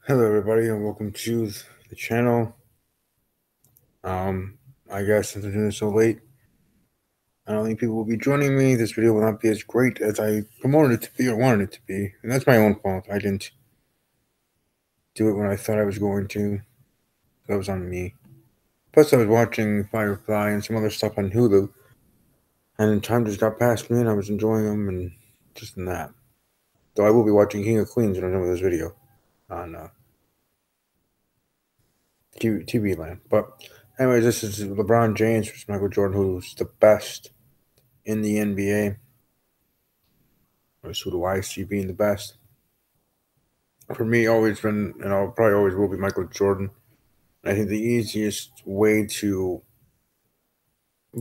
Hello, everybody, and welcome to the channel. I guess since I'm doing this so late, I don't think people will be joining me. This video will not be as great as I promoted it to be or wanted it to be, and that's my own fault. I didn't do it when I thought I was going to. That was on me. Plus, I was watching Firefly and some other stuff on Hulu, and time just got past me, and I was enjoying them and just in that. Though I will be watching King of Queens when I'm done with this video on TV Land. But anyways, this is LeBron James versus Michael Jordan, who's the best in the NBA. Or who do I see being the best? For me, always been, and I'll probably always will be Michael Jordan. I think the easiest way to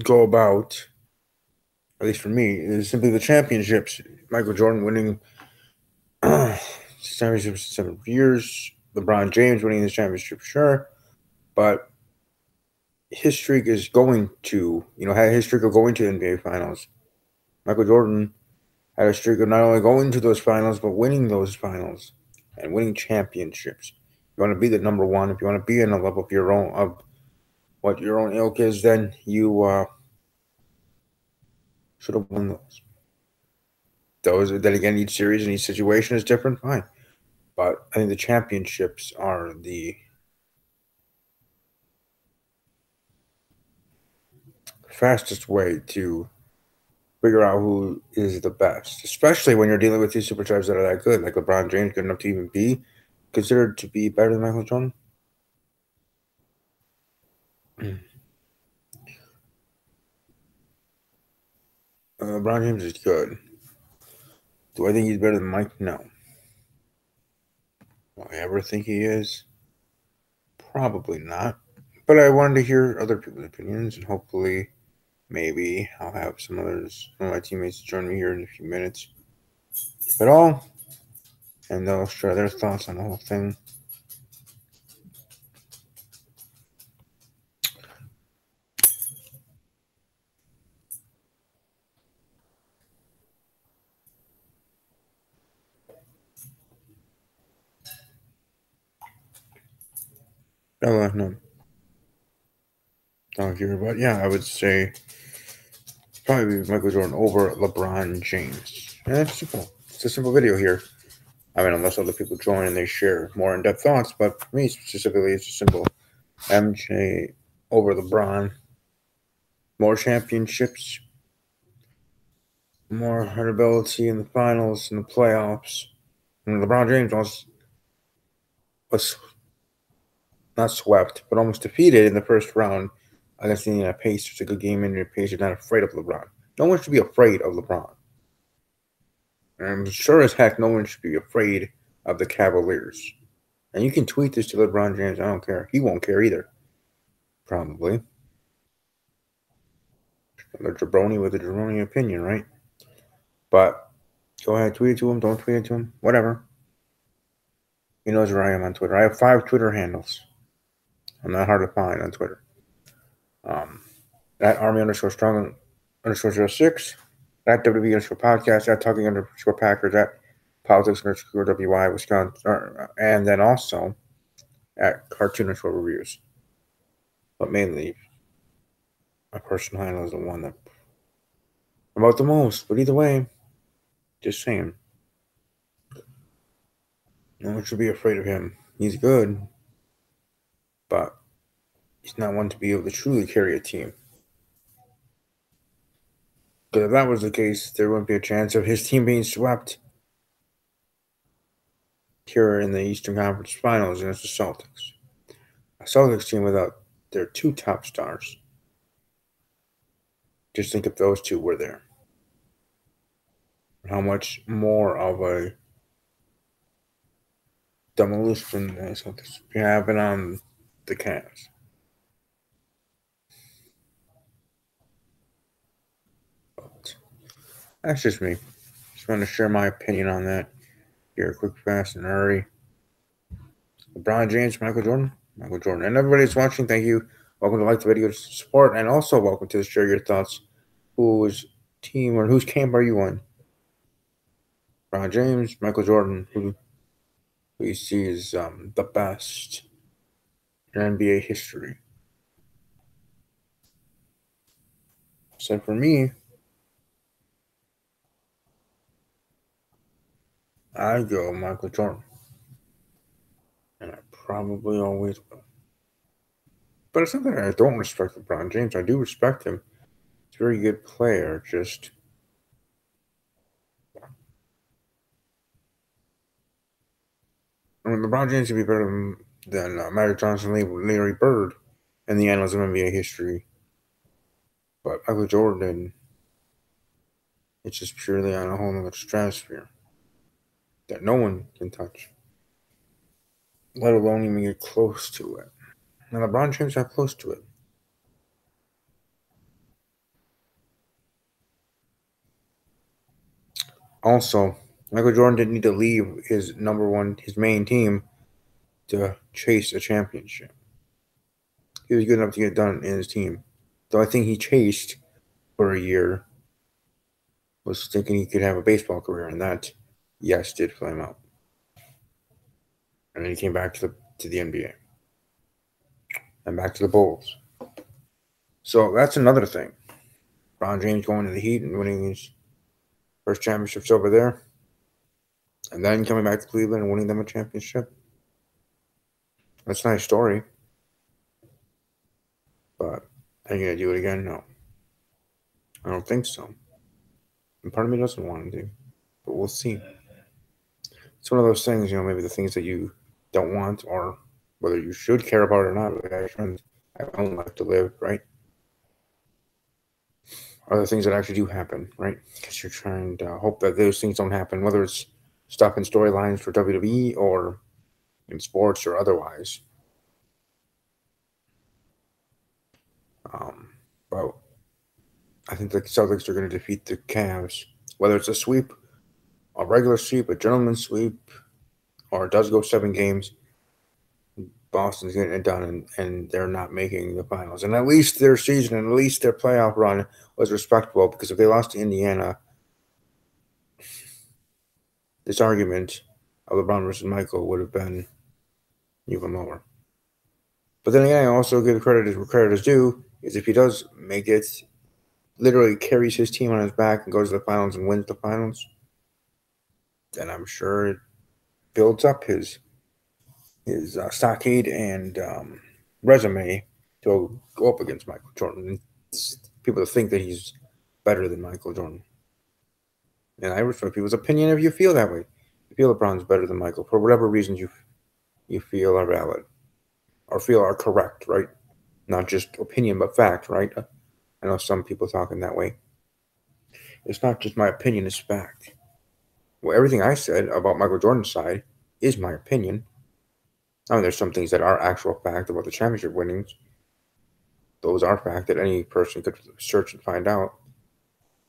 go about, at least for me, is simply the championships. Michael Jordan winning championships in 7 years. LeBron James winning this championship, sure, but his streak is going to, had his streak of going to NBA Finals. Michael Jordan had a streak of not only going to those finals, but winning those finals and winning championships. You want to be the number one. If you want to be in a level of your own, of what your own ilk is, then you should have won those. Then again, each series and each situation is different. Fine, but I think the championships are the fastest way to figure out who is the best, especially when you're dealing with these superstars that are that good, like LeBron James, good enough to even be considered to be better than Michael Jordan. LeBron James is good. Do I think he's better than Mike? No. Do I ever think he is? Probably not. But I wanted to hear other people's opinions, and hopefully, maybe I'll have some of my teammates join me here in a few minutes, if at all, and they'll share their thoughts on the whole thing. No, don't hear, but yeah, I would say probably Michael Jordan over LeBron James. And it's simple. It's a simple video here. I mean, unless other people join and they share more in-depth thoughts, but for me specifically, it's just simple. MJ over LeBron. More championships, more credibility in the finals and the playoffs. And LeBron James was not swept, but almost defeated in the first round against the Indiana Pacers. A good game, and the Pacers not afraid of LeBron. No one should be afraid of LeBron. And I'm sure as heck no one should be afraid of the Cavaliers. And you can tweet this to LeBron James. I don't care. He won't care either. Probably. A jabroni with a jabroni opinion, right? But go ahead, tweet it to him. Don't tweet it to him. Whatever. He knows where I am on Twitter. I have 5 Twitter handles. I'm not hard to find on Twitter. At Army_Strong_06, at WB_podcast, at Talking_Packers, at Politics_WY Wisconsin, and then also at Cartoon_Reviews. But mainly, my personal handle is the one that I'm about the most. But either way, just saying. No one should be afraid of him. He's good, but he's not one to be able to truly carry a team. Because if that was the case, there wouldn't be a chance of his team being swept here in the Eastern Conference Finals against the Celtics. A Celtics team without their 2 top stars. Just think if those 2 were there. How much more of a demolition the Celtics be having on the Cavs. But that's just me. Just want to share my opinion on that here, quick, fast, and hurry. LeBron James, Michael Jordan, and everybody that's watching. Thank you. Welcome to like the video, support, and also welcome to share your thoughts. Whose team or whose camp are you on? LeBron James, Michael Jordan. who you see is the best in NBA history. So for me, I go Michael Jordan, and I probably always will. But it's not that I don't respect LeBron James. I do respect him. He's a very good player. Just I mean, LeBron James could be better than Magic Johnson, Larry Bird, in the annals of NBA history. But Michael Jordan, it's just purely on a whole other stratosphere that no one can touch, let alone even get close to it. And LeBron James got close to it. Also, Michael Jordan didn't need to leave his main team to chase a championship. He was good enough to get it done in his team. The only thing he chased for a year was thinking he could have a baseball career, and that, yes, did flame out. And then he came back to the NBA and back to the Bulls. So that's another thing. LeBron James going to the Heat and winning his first championships over there, and then coming back to Cleveland and winning them a championship. That's a nice story, but are you gonna do it again? No, I don't think so. And part of me doesn't want to, but we'll see. It's one of those things, maybe the things that you don't want, or whether you should care about it or not. Like I have my own life to live, right? Are the things that actually do happen, right? Because you're trying to hope that those things don't happen, whether it's stuff in storylines for WWE or in sports or otherwise. But I think the Celtics are going to defeat the Cavs, whether it's a sweep, a regular sweep, a gentleman's sweep, or it does go 7 games. Boston's getting it done, and they're not making the finals. And at least their season, and at least their playoff run was respectable, because if they lost to Indiana, this argument of LeBron versus Michael would have been even lower. But then again, I also give credit where credit is due, is if he does make it, literally carries his team on his back and goes to the finals and wins the finals, then I'm sure it builds up his stockade and resume to go up against Michael Jordan. And people think that he's better than Michael Jordan. And I respect people's opinion if you feel that way. You feel LeBron's better than Michael for whatever reasons you feel are valid or feel are correct, right? Not just opinion, but fact, right? I know some people talking that way. It's not just my opinion, it's fact. Well, everything I said about Michael Jordan's side is my opinion. I mean, there's some things that are actual fact about the championship winnings. Those are fact that any person could search and find out.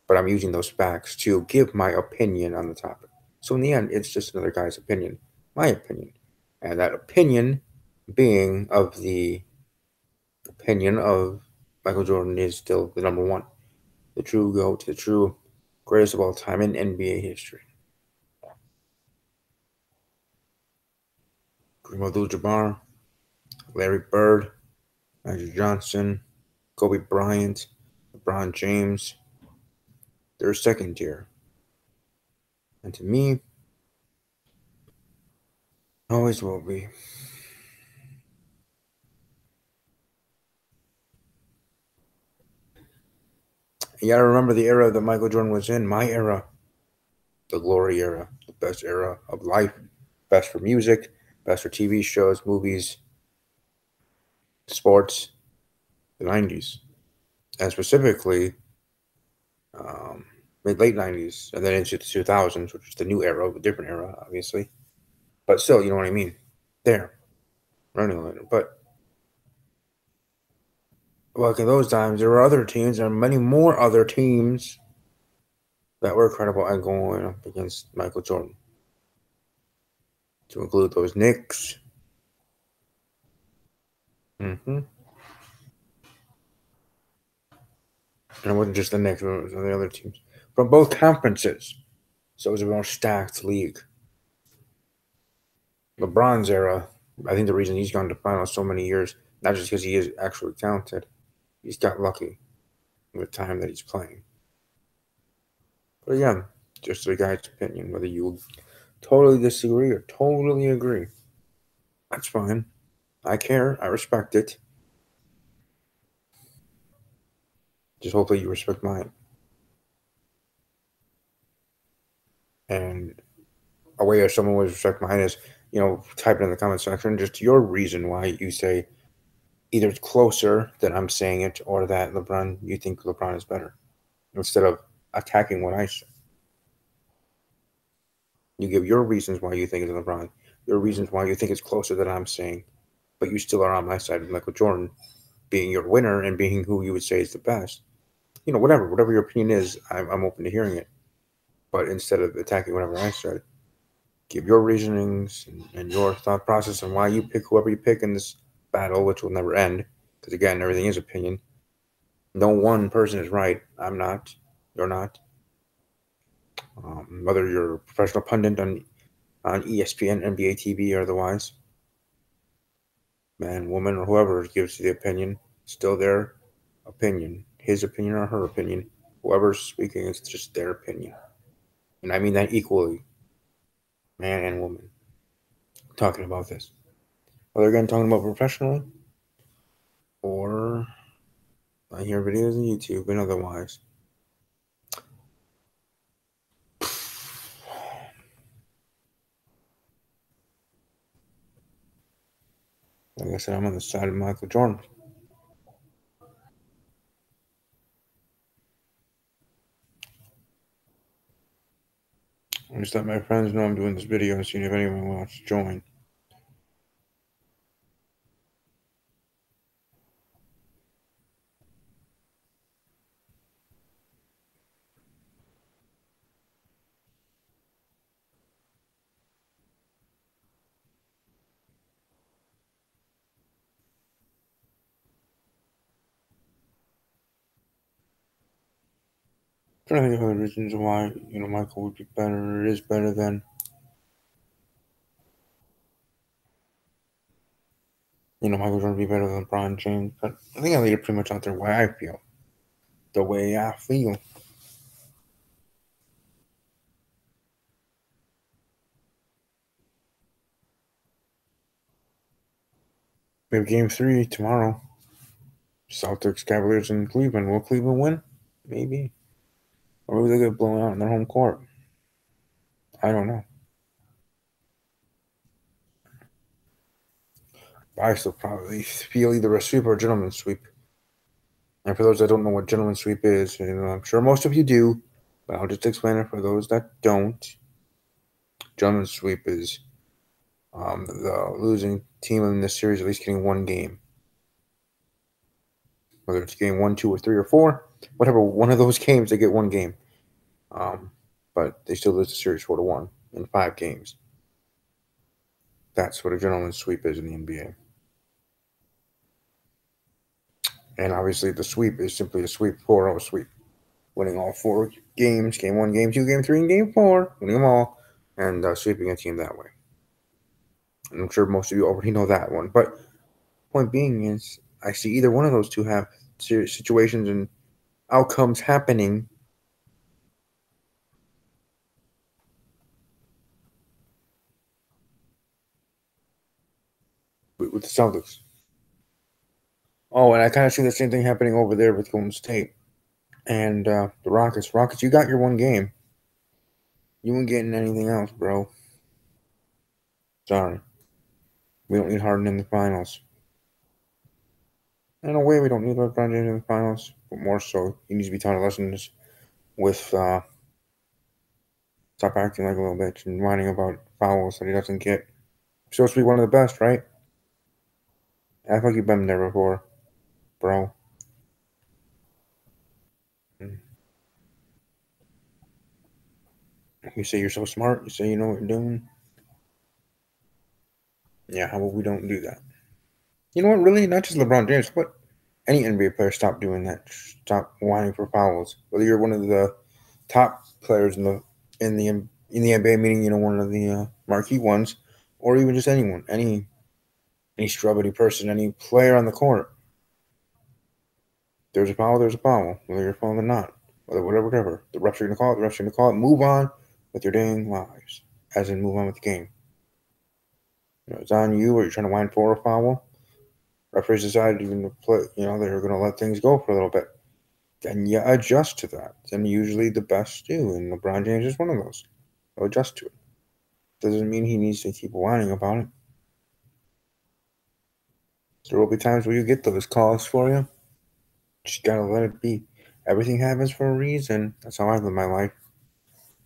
But I'm using those facts to give my opinion on the topic. So in the end, it's just another guy's opinion, my opinion. And that opinion being of the opinion of Michael Jordan is still the number one, the true GOAT, the true greatest of all time in NBA history. Kareem Abdul-Jabbar, Larry Bird, Magic Johnson, Kobe Bryant, LeBron James, they're second tier. And to me, always will be. You gotta remember the era that Michael Jordan was in, my era, the glory era, the best era of life, best for music, best for TV shows, movies, sports, the 90s. And specifically, um, mid late 90s, and then into the 2000s, which is the new era, a different era, obviously. But still, you know what I mean? There, running later. But like in those times, there were other teams, and many more other teams that were credible at going up against Michael Jordan. To include those Knicks. Mm-hmm. And it wasn't just the Knicks, it was the other teams from both conferences. So it was a more stacked league. LeBron's era, I think the reason he's gone to finals so many years, not just because he is actually talented, he's got lucky with the time that he's playing. But again, just a guy's opinion, whether you totally disagree or totally agree. That's fine. I care. I respect it. Just hopefully you respect mine. And a way of someone would respect mine is, type it in the comment section just your reason why you say either it's closer than I'm saying it or that you think LeBron is better. Instead of attacking what I say. You give your reasons why you think it's LeBron, your reasons why you think it's closer than I'm saying, but you still are on my side with Michael Jordan being your winner and being who you would say is the best. Whatever your opinion is, I'm open to hearing it. But instead of attacking whatever I said, give your reasonings and your thought process and why you pick whoever you pick in this battle, which will never end. Because again, everything is opinion. No one person is right. I'm not. You're not. Whether you're a professional pundit on ESPN, NBA TV, or otherwise, man, woman, or whoever gives you the opinion, still their opinion, his opinion or her opinion. Whoever's speaking, it's just their opinion. And I mean that equally, man and woman, talking about this. Whether again talking about professionally or I hear videos on YouTube and otherwise. Like I said, I'm on the side of Michael Jordan. I just let my friends know I'm doing this video and seeing if anyone wants to join. I'm trying to think of other reasons why, Michael would be better, or is better than, Michael Jordan would be better than LeBron James. But I think I laid it pretty much out there why I feel. The way I feel. We have game 3 tomorrow. Celtics, Cavaliers, and Cleveland. Will Cleveland win? Maybe. Or maybe they get blown out in their home court. I don't know. I still probably feel either a sweep or a gentleman's sweep. And for those that don't know what gentleman's sweep is, I'm sure most of you do, but I'll just explain it for those that don't. Gentleman's sweep is the losing team in this series at least getting one game. Whether it's game 1, 2, or 3, or 4, whatever one of those games, they get one game. But they still lose the series 4-1 in 5 games. That's what a gentleman's sweep is in the NBA. And obviously, the sweep is simply a sweep, 4-0 sweep. Winning all 4 games, game 1, game 2, game 3, and game 4, winning them all, and sweeping a team that way. And I'm sure most of you already know that one. But point being is, I see either one of those two have situations and outcomes happening with the Celtics. Oh, and I kind of see the same thing happening over there with Golden State and the Rockets. Rockets, you got your one game. You ain't getting anything else, bro. Sorry. We don't need Harden in the finals. In a way, we don't need LeBron James in the finals, but more so, he needs to be taught lessons with stop acting like a little bitch and whining about fouls that he doesn't get. He's supposed to be one of the best, right? Act like you've been there before, bro. You say you're so smart. You say you know what you're doing. Yeah, how about we don't do that? You know what? Really, not just LeBron James, but any NBA player, stop doing that. Stop whining for fouls. Whether you're one of the top players in the NBA, meaning one of the marquee ones, or even just anyone, any scrubby person, any player on the court. There's a foul, there's a foul, whether you're fouling or not, whatever. The refs are gonna call it, the refs are gonna call it. Move on with your dang lives, as in move on with the game. It's on you, or you're trying to whine for a foul. Referees decided even to play, they're gonna let things go for a little bit. Then you adjust to that. And usually the best do, and LeBron James is one of those. He'll adjust to it. Doesn't mean he needs to keep whining about it. There will be times where you get those calls for you. Just gotta let it be. Everything happens for a reason. That's how I live my life.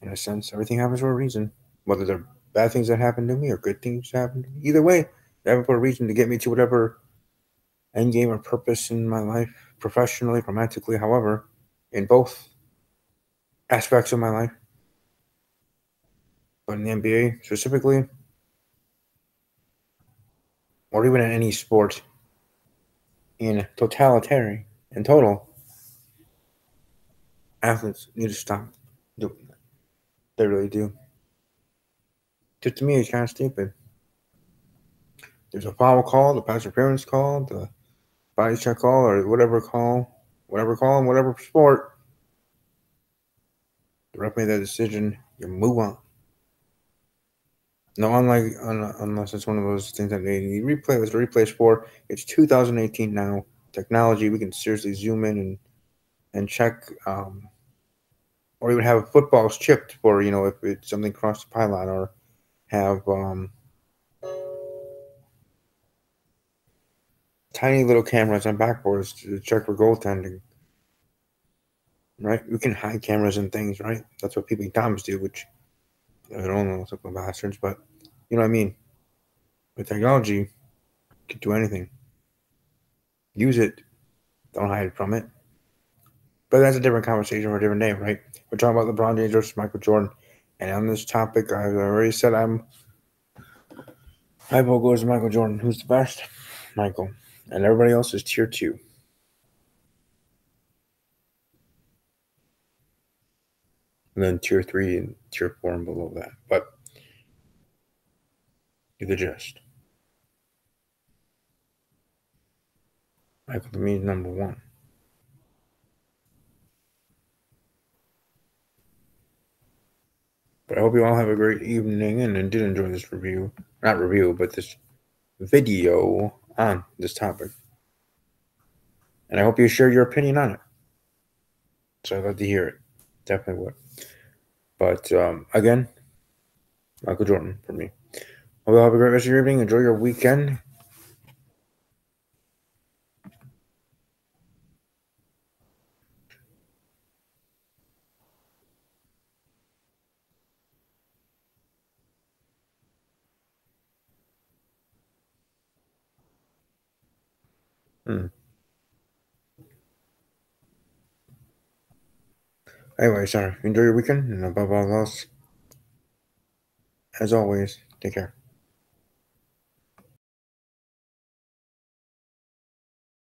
In a sense, everything happens for a reason. Whether they're bad things that happen to me or good things that happen to me. Either way, they happen for a reason to get me to whatever end game or purpose in my life, professionally, romantically, however, in both aspects of my life. But in the NBA specifically, or even in any sport, in total, athletes need to stop doing that. They really do. Just to me, it's kind of stupid. There's a foul call, the pass interference call, the body check call, or whatever call in whatever sport. The ref made that decision. You move on. No, unless it's one of those things that they need replay. Let's replay sport. It's 2018 now. Technology, we can seriously zoom in and check, or even have footballs chipped for if it's something crossed the pylon, or have tiny little cameras on backboards to check for goaltending. Right? We can hide cameras and things, right? That's what people Thomas do, which I don't know, some bastards, but you know what I mean. With technology, you can do anything. Use it. Don't hide from it. But that's a different conversation for a different day, right? We're talking about LeBron James versus Michael Jordan. And on this topic, I've already said my vote goes to Michael Jordan. Who's the best? Michael. And everybody else is tier 2. And then tier 3 and tier 4 and below that. But get the gist. Michael to me is number 1. But I hope you all have a great evening and did enjoy this review. Not review, but this video on this topic. And I hope you share your opinion on it. So I'd love to hear it. Definitely would. But again, Michael Jordan for me. Hope you all have a great rest of your evening. Enjoy your weekend. Anyway, sorry. Enjoy your weekend, and above all else, as always, take care.